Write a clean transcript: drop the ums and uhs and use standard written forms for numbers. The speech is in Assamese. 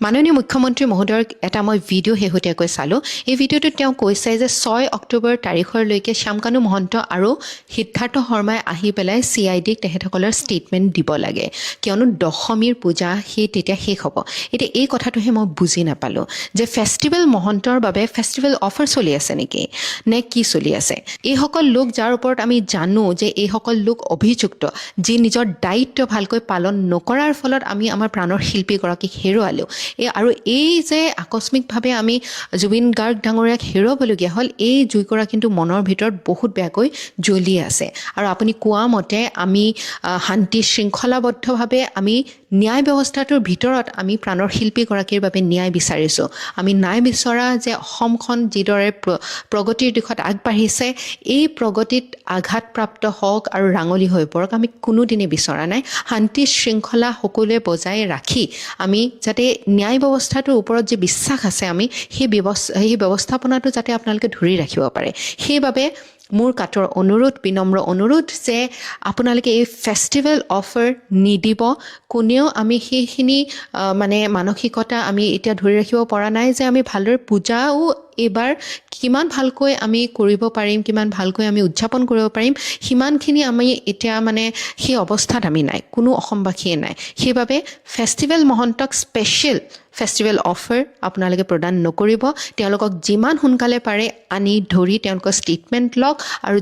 মাননীয় মুখ্যমন্ত্ৰী মহোদয়ৰ এটা মই ভিডিঅ' শেহতীয়াকৈ চালোঁ। এই ভিডিঅ'টোত তেওঁ কৈছে যে 6 অক্টোবৰ তাৰিখলৈকে শ্যামকানু মহন্ত আৰু সিদ্ধাৰ্থ শৰ্মাই আহি পেলাই CIDক তেখেতসকলৰ ষ্টেটমেণ্ট দিব লাগে, কিয়নো দশমীৰ পূজা তেতিয়া শেষ হ'ব। এতিয়া এই কথাটোহে মই বুজি নাপালোঁ যে ফেষ্টিভেল মহন্তৰ বাবে ফেষ্টিভেল অফাৰ চলি আছে নেকি, নে কি চলি আছে। এইসকল লোক যাৰ ওপৰত আমি জানো যে এইসকল লোক অভিযুক্ত, যি নিজৰ দায়িত্ব ভালকৈ পালন নকৰাৰ ফলত আমি আমাৰ প্ৰাণৰ শিল্পীগৰাকীক হেৰুৱালোঁ। আৰু এই যে আকস্মিকভাৱে আমি জুবিন গাৰ্গ ডাঙৰীয়াক হেৰুৱাবলগীয়া হ'ল, এই জুইকুৰা কিন্তু মনৰ ভিতৰত বহুত বেয়াকৈ জ্বলি আছে। আৰু আপুনি কোৱা মতে আমি শান্তি শৃংখলাবদ্ধভাৱে আমি ন্যায় ব্যৱস্থাটোৰ ভিতৰত আমি প্ৰাণৰ শিল্পীগৰাকীৰ বাবে ন্যায় বিচাৰিছোঁ। আমি ন্যায় বিচৰা যে অসমখন যিদৰে প্ৰগতিৰ দিশত আগবাঢ়িছে, এই প্ৰগতিত আঘাতপ্ৰাপ্ত হওক আৰু ৰাঙলী হৈ পৰক, আমি কোনোদিনে বিচৰা নাই। শান্তি শৃংখলা সকলোৱে বজাই ৰাখি আমি যাতে ন্যায় ব্যৱস্থাটোৰ ওপৰত যে বিশ্বাস আছে, আমি সেই ব্যৱস্থাপনাটো যাতে আপোনালোকে ধৰি ৰাখিব পাৰে। সেইবাবে মোৰ কাতৰ অনুৰোধ, বিনম্ৰ অনুৰোধ যে আপোনালোকে এই ফেষ্টিভেল অফাৰ নিদিব। কোনেও আমি সেইখিনি মানসিকতা আমি এতিয়া ধৰি ৰাখিব পৰা নাই যে আমি ভালদৰে পূজাও এইবাৰ কিমান ভালকৈ আমি কৰিব পাৰিম, কিমান ভালকৈ আমি উদযাপন কৰিব পাৰিম, সিমানখিনি আমি এতিয়া সেই অৱস্থাত আমি নাই, কোনো অসমবাসীয়ে নাই। সেইবাবে ফেষ্টিভেল মহন্তক স্পেচিয়েল ফেষ্টিভেল অফাৰ আপোনালোকে প্ৰদান নকৰিব। তেওঁলোকক যিমান সোনকালে পাৰে আনি ধৰি তেওঁলোকৰ ষ্টেটমেণ্ট লওক আৰু